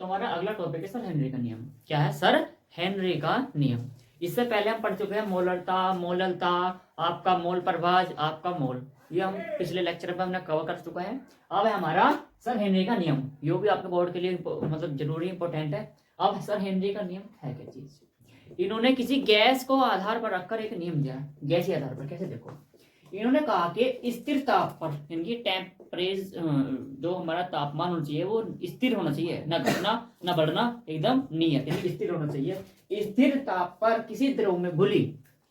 तो हमारा अगला टॉपिक है सर हेनरी का नियम। क्या है सर हेनरी का नियम? इससे पहले हम पढ़ चुके हैं मोलरता, मोललता, आपका मोल प्रभाज, आपका मोल, ये हम पिछले लेक्चर में हमने कवर कर चुका है। अब है हमारा सर हेनरी का नियम, ये भी आपके बोर्ड के लिए मतलब जरूरी इंपॉर्टेंट है। अब सर हेनरी का नियम है क्या चीज? इन्होंने किसी गैस को आधार पर रखकर एक नियम दिया, गैसीय आधार पर। कैसे? देखो, इन्होंने कहा कि स्थिर ताप पर, इनकी टेम्परेचर जो हमारा तापमान होना चाहिए वो स्थिर होना चाहिए, न घटना न बढ़ना, एकदम नियत, यानी स्थिर होना चाहिए। स्थिर ताप पर किसी द्रव में घुली,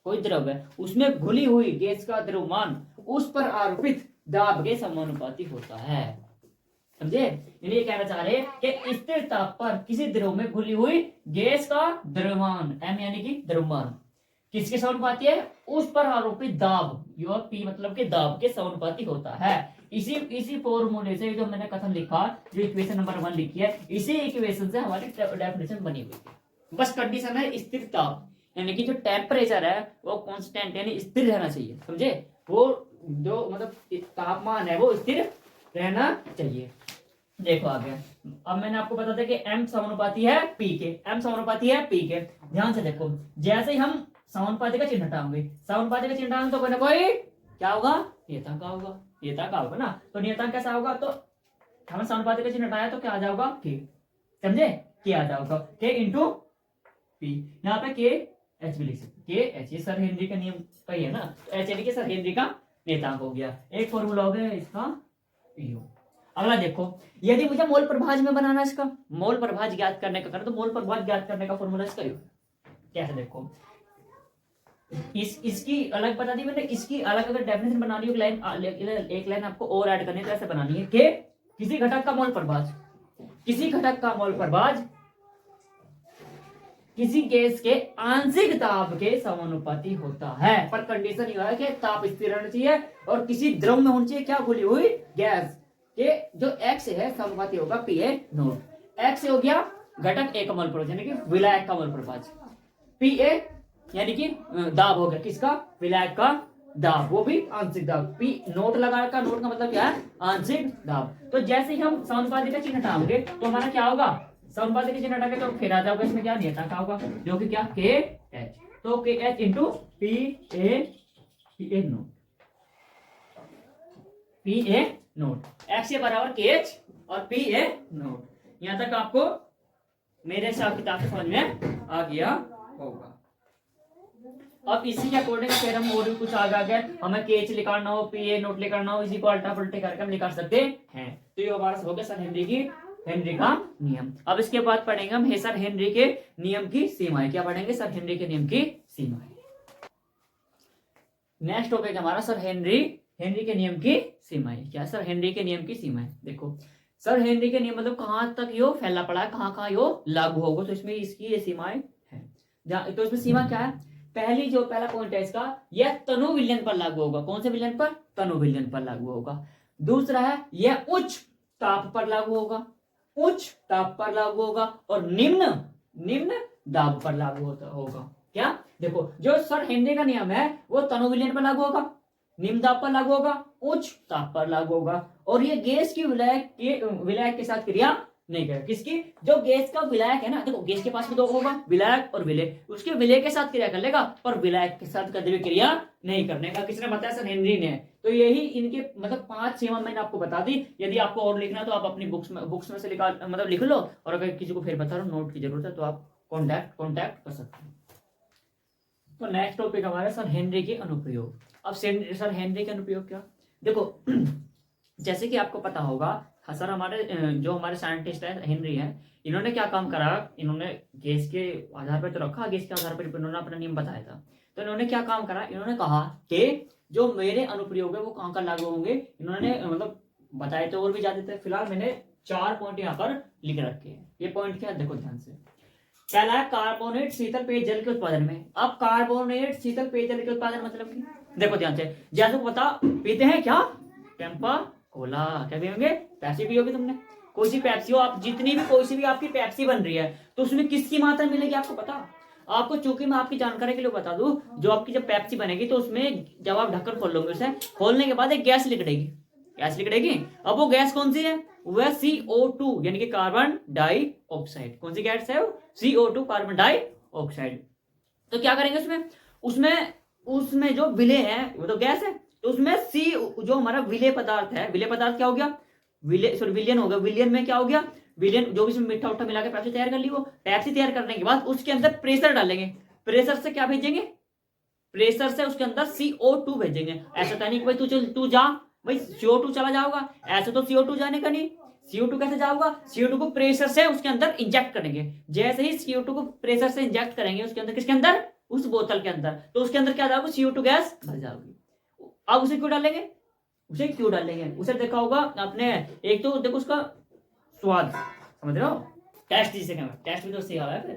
कोई द्रव है उसमें घुली हुई गैस का द्रव्यमान उस पर आरोपित दाब के समानुपाती होता है। समझे? ये कहना चाह रहे हैं कि स्थिर ताप पर किसी द्रव में घुली हुई गैस का द्रव्यमान, एम यानी कि द्रव्यमान, किसके समानुपाती है? उस पर आरोपित दाब, यो पी मतलब के दाब के समानुपाती होता है। इसी फॉर्मूले से जो मैंने कथन लिखा, जो इक्वेशन नंबर 1 लिखी है, इसी इक्वेशन से हमारी डेफिनेशन बनी हुई है। बस कंडीशन है स्थिर ताप, यानी कि जो टेम्परेचर है वो कांस्टेंट यानी स्थिर रहना चाहिए। समझे? वो जो मतलब तापमान है वो स्थिर रहना चाहिए। देखो आगे, अब मैंने आपको बता दिया कि m समानुपाती है p के, m समानुपाती है p के। ध्यान से देखो, जैसे ही हम समानुपाती का चिन्ह हटाएंगे, समानुपाती का चिन्ह हटाएंगे तो कोई ना कोई क्या होगा? नियतांक होगा, नियतांक होगा ना। तो नियतांक कैसा होगा? तो हमने समानुपाती का चिन्ह हटाया तो क्या आ जाएगा? k। समझे? k आ जाएगा, k इंटू p। यहाँ पे k h भी लिख सकते, k h, ये सर हेनरी का नियम का ही है ना, तो h यानी कि सर हेनरी का नियतांक हो गया। एक फॉर्मूला हो गया इसका p। अगला देखो, यदि मुझे मोल प्रभाज में बनाना है, इसका मोल प्रभाज ज्ञात करने का करें तो मोल प्रभाज ज्ञात करने का फॉर्मूला इसका ही कैसे? देखो, इसकी अलग बता दी मैंने, इसकी अलग अगर डेफिनेशन बनानी हो, एक लाइन आपको और ऐड करनी है तो ऐसे बनानी है कि किसी घटक का मोल प्रभाज, किसी घटक का मोल प्रभाज किसी गैस के आंशिक ताप के समानुपाती होता है, पर कंडीशन यह है कि ताप स्थिर रहना चाहिए और किसी द्रव में होनी चाहिए क्या? घुली हुई गैस के जो x है समानुपाती होगा Pa नोट। x हो गया घटक एक का मोल प्रभाज यानी कि विलायक का मोल प्रभाज, Pa यानी कि दाब हो गया किसका? विलायक का दाब, वो भी आंशिक दाब। P नोट लगा का, नोट का मतलब क्या है? आंशिक दाब। तो जैसे ही हम समानुपाती का चिन्ह हटाएंगे तो हमारा क्या होगा? समानुपाती का चिन्ह हटा के तो फिर आ जाओगे इसमें क्या? नियतांक होगा, जो कि क्या? KH। तो KH into Pa note, Pa note, x के बराबर KH और Pa नोट। यहां तक आपको मेरे हिसाब किताब से समझ में आ गया होगा। अब इसी के अकॉर्डिंग फिर हम और भी कुछ आ गए, हमें KH निकालना हो, Pa नोट निकालना हो, इसी को अल्टा पलटे करके हम निकाल सकते हैं। तो ये हमारा हो गया सर हेनरी का नियम। अब इसके बाद पढ़ेंगे हम सर हेनरी के नियम की सीमाएं। क्या पढ़ेंगे? सर हेनरी के नियम की सीमाएं। नेक्स्ट टॉपिक हमारा सर हेनरी के नियम की सीमाएं। क्या सर हेनरी के नियम की सीमाएं? देखो, सर हेनरी के नियम मतलब कहां तक यो फैला पड़ा है, कहां कहां यो लागू होगा, तो इसमें इसकी ये सीमाएं हैं। तो इसमें सीमा क्या है? पहली जो पहला पॉइंट है इसका, यह तनु विलयन पर लागू होगा। कौन से विलयन पर? तनु विलयन पर लागू होगा। दूसरा है यह उच्च ताप पर लागू होगा, उच्च ताप पर लागू होगा, और निम्न दाब पर लागू होगा। क्या? देखो, जो सर हेनरी का नियम है वो तनु विलयन पर लागू होगा, निम्न दाब पर लागू होगा, उच्च ताप पर लागू होगा, और ये गैस की विलायक के साथ क्रिया नहीं करेगा। किसकी? जो गैस का विलायक है ना, देखो गैस के पास में दो होगा, विलायक और विलेय, उसके विलेय के साथ क्रिया कर लेगा पर विलायक के साथ कभी भी क्रिया नहीं करने का। किसने बताया? सर हेनरी ने। तो यही इनके मतलब 5 सीमा मैंने आपको बता दी। यदि आपको और लिखना तो आप अपनी बुक्स में से मतलब लिख लो, और अगर किसी को फिर बता रहा हूँ नोट की जरूरत है तो आप कॉन्टैक्ट कर सकते हैं। तो नेक्स्ट टॉपिक हमारा सर हेनरी के अनुप्रयोग। अब सर हेनरी के अनुप्रयोग क्या? देखो जैसे कि आपको पता होगा सर, हमारे जो हमारे साइंटिस्ट है हेनरी है, इन्होंने क्या काम करा? इन्होंने गैस के आधार पर तो रखा, गैस के आधार पर इन्होंने अपना नियम बताया था। तो इन्होंने क्या काम करा? इन्होंने कहा कि जो मेरे अनुप्रयोग है वो कहाँ का लागू होंगे। इन्होंने मतलब बताए तो और भी ज्यादा थे, फिलहाल मैंने 4 पॉइंट यहाँ पर लिख रखे हैं। ये पॉइंट क्या है? देखो ध्यान से। पहला है कार्बोनेट शीतल पेयजल के उत्पादन में। अब कार्बोनेट शीतल पेयजल के उत्पादन मतलब कि देखो ध्यान से, जैसे को पता पीते हैं क्या? कैंपा कोला। क्या पियोगे? पेप्सी पियोगे तुमने, कोई सी पेप्सी हो आप, जितनी भी कोई सी भी आपकी पेप्सी बन रही है तो उसमें किसकी मात्रा मिलेगी आपको पता? आपको चूंकि मैं आपकी जानकारी के लिए बता दूं, जो आपकी जब पेप्सी बनेगी तो उसमें जब आप ढक्कन खोल लोगे, उसे खोलने के बाद एक गैस निकलेगी। अब वो गैस कौन सी है? वह CO2 यानी कि कार्बन डाइऑक्साइड। कौन सी गैस है वो? CO2 carbon dioxide. तो क्या करेंगे उसमें, उसमें जो विलेय है वो तो गैस है, तो उसमें सी जो हमारा विलेय पदार्थ है, विलेय पदार्थ क्या हो गया, विलियन हो गया। विलियन में क्या हो गया, विलियन जो भी इसमें मीठा उठा मिला के पेप्सी तैयार कर ली, वो पेप्सी तैयार करने के बाद उसके अंदर प्रेशर डालेंगे, प्रेशर से क्या भेजेंगे, प्रेशर से उसके अंदर CO2 भेजेंगे। ऐसा तो नहीं कि भाई तू जा भाई CO2 चला जाओगा, ऐसे तो CO2 जाने का नहीं। CO2 कैसे जाऊंगा, CO2 को प्रेशर से उसके अंदर इंजेक्ट करेंगे। जैसे ही CO2 को प्रेशर से इंजेक्ट करेंगे उसके अंदर, किसके अंदर, उस बोतल के अंदर, तो उसके अंदर क्या जाएगा, CO2 गैस भर जाएगी। अब उसे क्यों डालेंगे, उसे देखा होगा आपने, एक तो देखो उसका स्वाद, समझ रहे हो, टेस्ट जिसे कहना, टेस्ट भी तो सही है फिर।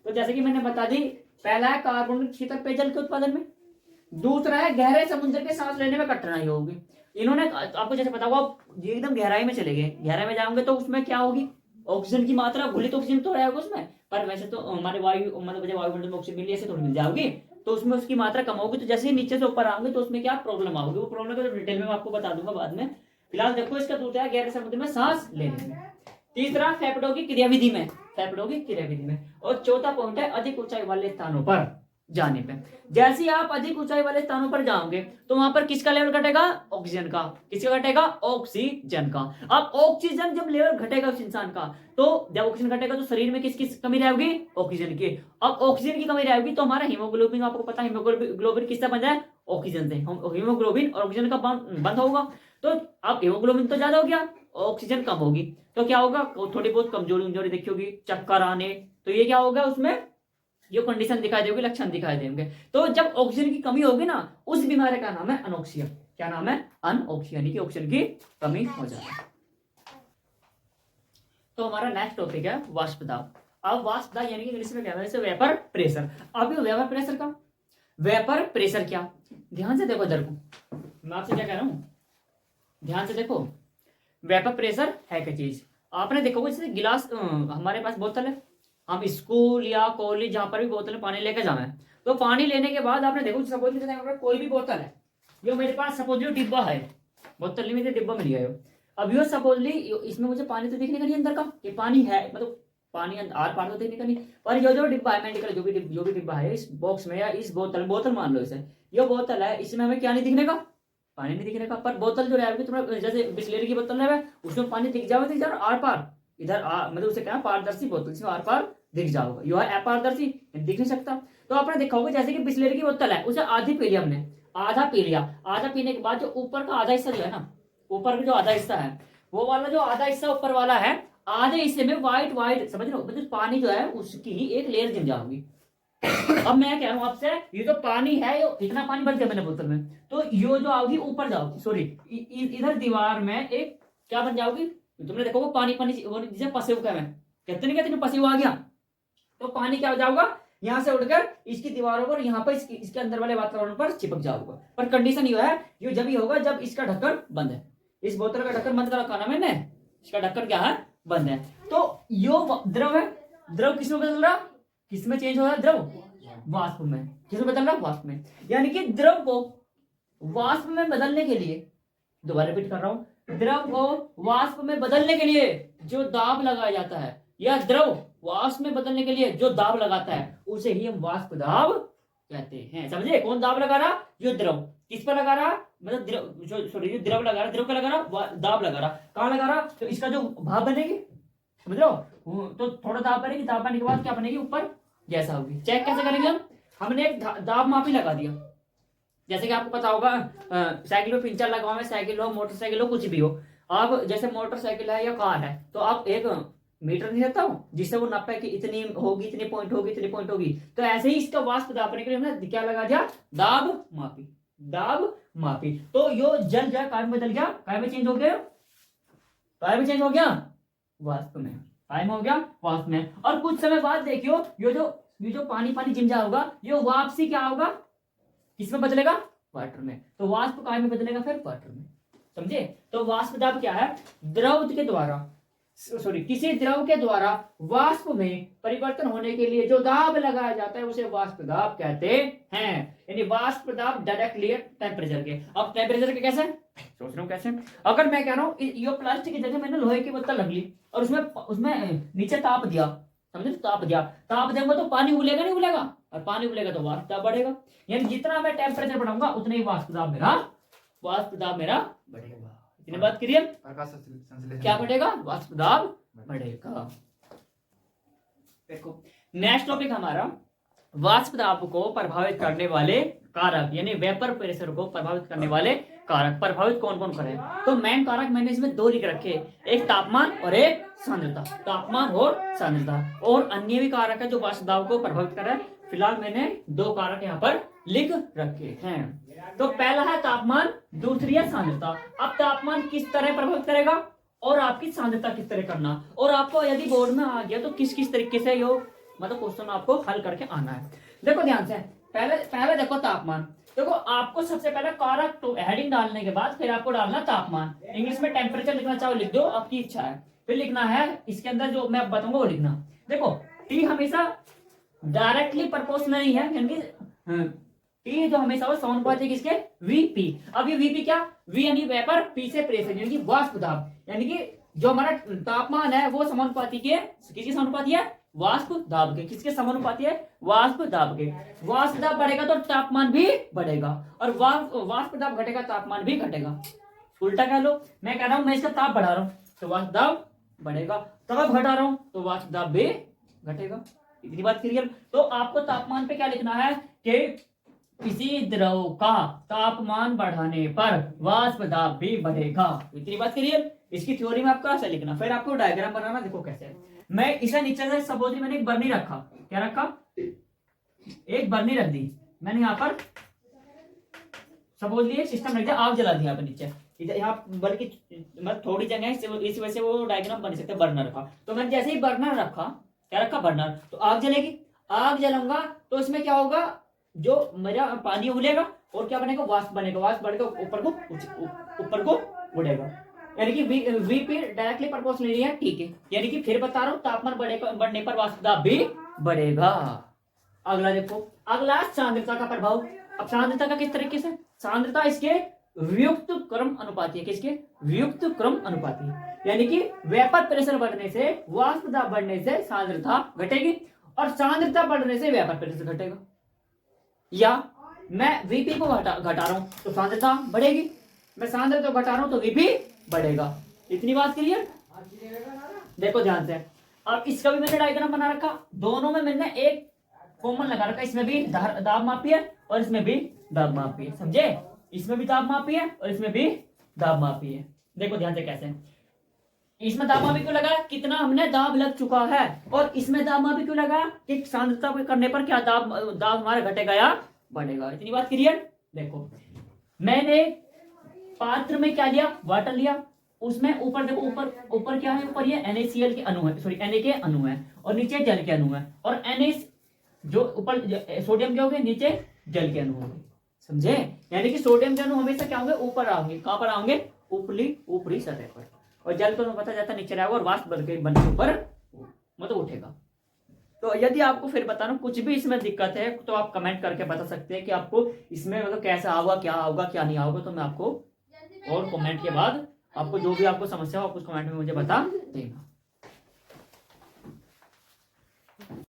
तो जैसे कि मैंने बता दी, पहला है कार्बनिक शीतल पेयजल के उत्पादन में, दूसरा है गहरे समुद्र के सांस लेने में कठिनाई होगी। इन्होंने आपको जैसे पता होगा, ये एकदम गहराई में चले गए, गहराई में जाओगे तो उसमें क्या होगी, ऑक्सीजन की मात्रा, घुलित ऑक्सीजन तो रहेगा उसमें, पर वैसे तो हमारे वायु मतलब वायुमंडल में ऑक्सीजन मिली, ऐसे थोड़ी मिल जाओगी, तो उसमें उसकी मात्रा कम होगी। तो जैसे ही नीचे से ऊपर आएंगे तो उसमें क्या प्रॉब्लम आओगी, वो प्रॉब्लम को डिटेल में आपको बता दूंगा बाद में। फिलहाल देखो इसका दूसरा है गहरे समुद्र में सांस लेने में, तीसरा फेफड़ों की क्रियाविधि में, और चौथा पॉइंट है अधिक ऊंचाई वाले स्थानों पर जाने पे। जैसे ही आप अधिक ऊंचाई वाले स्थानों पर जाओगे तो वहां पर किसका लेवल घटेगा, ऑक्सीजन का। किसका घटेगा, ऑक्सीजन का। अब ऑक्सीजन जब लेवल घटेगा उस इंसान का, तो जब ऑक्सीजन घटेगा तो शरीर में किसकी कमी रहेगी, ऑक्सीजन की। अब ऑक्सीजन की कमी रहेगी तो हमारा हीमोग्लोबिन, आपको पता है हीमोग्लोबिन किससे बन जाए, ऑक्सीजन से। हीमोग्लोबिन और ऑक्सीजन का बंद होगा, तो अब हीमोग्लोबिन तो ज्यादा हो गया, ऑक्सीजन कम होगी, तो क्या होगा, थोड़ी बहुत कमजोरी देखी होगी, चक्कर आने, तो ये क्या होगा, उसमें ये कंडीशन दिखाई देगी, लक्षण दिखाई देंगे। तो जब ऑक्सीजन की कमी होगी ना, उस बीमारी का नाम है अनोक्सिया। क्या नाम है, अनोक्सिया, यानी कि ऑक्सीजन की कमी हो जाए। तो हमारा नेक्स्ट टॉपिक है वाष्प दाब। अब वाष्प दाब यानी कि इंग्लिश में क्या है, वेपर प्रेशर। अब ये वेपर प्रेशर का, वेपर प्रेशर क्या, ध्यान से देखो इधर को, मैं आपसे क्या कह रहा हूं, ध्यान से देखो। वेपर प्रेशर है क्या चीज, आपने देखोगे जैसे गिलास, हमारे पास बोतल है, हम स्कूल या कॉलेज जहां पर भी बोतल में पानी लेकर जाना है, तो पानी लेने के बाद आपने देखो, सपोज कोई भी बोतल है, जो मेरे पास सपोज डिब्बा है, बोतल नहीं मुझे डिब्बा मिल गया है, अब यो सपोजली इसमें मुझे पानी तो देखने का नहीं अंदर का, ये पानी है, मतलब पानी आर पार तो देखने का नहीं, पर ये जो डिब्बा है, मेडिकल जो भी डिब्बा है इस बॉक्स में या इस बोतल मान लो इसे, ये बोतल है, इसमें हमें क्या नहीं दिखने का, पानी नहीं दिखने का। पर बोतल जो रहेगी तुम्हारा, जैसे बिस्लेरी की बोतल है उसमें पानी दिख जाओगे आर पार, इधर मतलब उसे क्या पारदर्शी बोतल, इसमें आर पार दिख जाओगा, यह है अपारदर्शी, दिख नहीं सकता। तो आपने देखा होगा जैसे कि बिस्लेरी की बोतल है, उसे आधी पी लिया हमने, आधा पी लिया, आधा पीने के बाद जो ऊपर का आधा हिस्सा जो है ना, ऊपर का जो आधा हिस्सा है, वो वाला जो आधा हिस्सा ऊपर वाला है, आधे हिस्से में व्हाइट समझ लो, मतलब पानी जो है उसकी एक लेयर जम जाओगी। अब मैं कह रहा हूं आपसे, ये जो पानी है, इतना पानी भर दिया मैंने बोतल में, तो ये जो आओगी ऊपर जाओगी, सॉरी इधर दीवार में एक क्या बन जाओगी, तुमने देखो वो पानी जिसे पसेव का, मैं कहते नहीं कहते पसेव आ गया, तो पानी क्या हो जाऊगा, यहां से उड़कर इसकी दीवारों पर, यहाँ पर इसके अंदर वाले वातावरण पर चिपक जाऊगा। पर कंडीशन ये है, ये जब ही होगा जब इसका ढक्कन बंद है, इस बोतल का ढक्कन बंद कर रखा ना मैंने, इसका ढक्कन क्या है, बंद है। तो यो द्रव है, द्रव किसमें बदल रहा, किसमें चेंज हो रहा है, द्रव वाष्प में, किसमें बदल रहा, वाष्प में। यानी कि द्रव को वाष्प में बदलने के लिए, दोबारा रिपीट कर रहा हूं, द्रव को वाष्प में बदलने के लिए जो दाब लगाया जाता है, या द्रव वाष्प में बदलने के लिए जो दाब लगाता है, उसे ही हम वाष्प दाब कहते हैं। समझे, कौन दाब लगा रहा, जो द्रव किस पर लगा रहा, मतलब द्रव जो सॉरी जो द्रव लगा रहा, द्रव का लगा रहा, दाब लगा रहा, कहां लगा रहा, तो इसका जो भाप बनेगी, समझ लो, तो थोड़ा दाब बनेगी, दाब बनने के बाद क्या बनेगी, ऊपर गैस होगी। चेक कैसे करेंगे हम, हमने एक दाब मापी लगा दिया, जैसे कि आपको पता होगा साइकिल में पिंचर लगा हुआ है, साइकिल हो मोटरसाइकिल हो कुछ भी हो, आप जैसे मोटरसाइकिल है या कार है, तो आप एक मीटर नहीं रहता हूँ जिससे वो नापे कि इतनी होगी, इतने पॉइंट होगी, इतने पॉइंट होगी, तो ऐसे ही इसका वाष्प दाबने के लिए हमने क्या लगा दिया, दाब मापी। तो यो जल क्या काय में बदल गया, काय में चेंज हो गया, काय में चेंज हो गया, वाष्प में, काय में हो गया, वाष्प में। और कुछ समय बाद देखियो ये जो पानी जिम जाओगा, ये वापसी क्या होगा, किसमें बदलेगा, वाटर में। तो वाष्प काय में बदलेगा, फिर वाटर में। समझे, तो वाष्प दाब क्या है, द्रव के द्वारा किसी द्रव के द्वारा वाष्प में परिवर्तन होने के लिए जो दाब लगाया जाता है उसे वाष्प दाब कहते हैं। यानी वाष्प दाब डायरेक्टली टेम्परेचर के। अब टेम्परेचर के कैसे, सोच रहे हो कैसे? अगर मैं कह रहा हूँ ये प्लास्टिक की जगह मैंने लोहे की बोतल रख ली और उसमें उसमें नीचे ताप दिया, समझे? ताप दिया, ताप देंगे तो पानी उबलेगा नहीं उबलेगा? और पानी उबलेगा तो वाष्प दाब बढ़ेगा, यानी जितना मैं टेम्परेचर बढ़ाऊंगा उतना ही वाष्प दाब मेरा बढ़ेगा। इतनी बात क्लियर? क्या बढ़ेगा? वाष्प दाब बढ़ेगा। देखो नेक्स्ट टॉपिक हमारा वाष्प दाब को प्रभावित करने वाले कारक, यानी वेपर प्रेशर को प्रभावित करने वाले कारक। प्रभावित कौन कौन करे? तो मेन कारक मैंने इसमें दो लिख रखे, एक तापमान और एक सांद्रता। तापमान और सांद्रता, और अन्य भी कारक है जो वाष्प दाब को प्रभावित कर रहा है। फिलहाल मैंने दो कारक यहाँ पर लिख रखे हैं। तो पहला है तापमान, दूसरी है सांद्रता। अब तापमान किस तरह प्रभावित करेगा और आपकी सांद्रता किस तरह करना, और आपको यदि बोर्ड में आ गया तो किस किस तरीके से यो मतलब क्वेश्चन आपको हल करके आना है। देखो ध्यान से, पहले देखो तापमान। देखो आपको सबसे पहले कारक तो हेडिंग डालने के बाद फिर आपको डालना तापमान। इंग्लिश में टेम्परेचर लिखना चाहो लिख दो, आपकी इच्छा है। फिर लिखना है इसके अंदर जो मैं बताऊंगा वो लिखना। देखो टी हमेशा डायरेक्टली प्रोपोर्शनल नहीं है, यानी टी जो हमेशा वो समानुपाती है किसके? वीपी। अब ये वीपी क्या? वी यानी वेपर, पी से प्रेशर यानी कि वाष्प दाब, यानी कि जो हमारा तापमान है वो समानुपाती के किसके समानुपाती है? वाष्प दाब के। किसके समानुपाती है? वाष्प दाब के। वाष्प दाब बढ़ेगा तो तापमान भी बढ़ेगा, और वाष्प दाब घटेगा तापमान भी घटेगा। उल्टा कह लो, मैं कह रहा हूं मैं इसका ताप बढ़ा रहा हूं तो वाष्प दाब बढ़ेगा, ताप घटा रहा हूं तो वाष्प दाब भी घटेगा। इतनी बात क्लियर? तो आपको तापमान पे क्या लिखना है कि किसी द्रव का तापमान बढ़ाने पर वाष्प दाब भी बढ़ेगा। इतनी बात क्लियर? इसकी थ्योरी में आपको ऐसा लिखना, फिर आपको डायग्राम बनाना। देखो कैसे, मैं इसे नीचे से सपोज मैंने एक बर्नी रखा, क्या रखा? एक बर्नी रख दी मैंने यहाँ पर, सपोज लिए सिस्टम रख दिया, आग जला दिया यहाँ पर नीचे, इधर यहाँ बल्कि मतलब थोड़ी जगह है इस वजह से वो डायग्राम बन सकता है। बर्नर का, तो मैंने जैसे ही बर्नर रखा, क्या रखा? बर्नर, तो आग जलेगी। आग जलाऊंगा तो इसमें क्या होगा? जो मेरा पानी उबलेगा और क्या बनेगा? वाष्प बनेगा। वाष्प बढ़ेगा ऊपर को उड़ेगा, यानी कि वीपी डायरेक्टली प्रोपोर्शनल है, ठीक है। यानी कि फिर बता रहा हूं तापमान बढ़ने पर वाष्प दाब भी बढ़ेगा। अगला देखो, अगला सांद्रता का प्रभाव। अब सांद्रता का किस तरीके से? सांद्रता इसके वियुक्त क्रम अनुपाती है। किसके? वियुक्त क्रम अनुपाती, यानी कि वेपर प्रेशर बढ़ने से वाष्प दाब बढ़ने से सांद्रता घटेगी, और सांद्रता बढ़ने से वेपर प्रेशर घटेगा। या मैं वीपी को घटा रहा हूं तो सांद्रता बढ़ेगी, मैं सांद्रता घटा रहा हूं तो वीपी बढ़ेगा। इतनी बात क्लियर? देखो ध्यान से, अब इसका भी मैंने डायग्राम बना रखा, दोनों में मैंने एक कॉमन लगा रखा, इसमें भी दाब मापी है और इसमें भी दाब मापी है, समझे? इसमें भी दाब मापी है और इसमें भी दाब मापी है। देखो ध्यान से कैसे, इसमें दाब मापी क्यों लगा? कितना हमने दाब लग चुका है, और इसमें दाब मापी क्यों लगा? कि सांद्रता करने पर क्या दाब हमारा घटेगा या बढ़ेगा। इतनी बात क्लियर? देखो मैंने पात्र में क्या लिया? वाटर लिया, उसमें ऊपर देखो, ऊपर क्या है? ऊपर ये NaCl के अणु है, सॉरी Na के अणु है, और नीचे जल के अणु है, और Na जो ऊपर सोडियम के हो गए, नीचे जल के अणु होंगे, समझे? यानी कि सोडियम के अणु हमेशा क्या होंगे? ऊपर आओगे। कहां पर आओगे? ऊपरी सतह पर, और जल को पता जाता नीचे रहेगा, और वाष्प बन के ऊपर मतलब उठेगा। तो यदि आपको फिर बताना कुछ भी इसमें दिक्कत है तो आप कमेंट करके बता सकते हैं कि आपको इसमें मतलब कैसा होगा, क्या नहीं होगा, तो मैं आपको और कमेंट के बाद आपको जो भी आपको समस्या हो आप उस कमेंट में मुझे बता देना।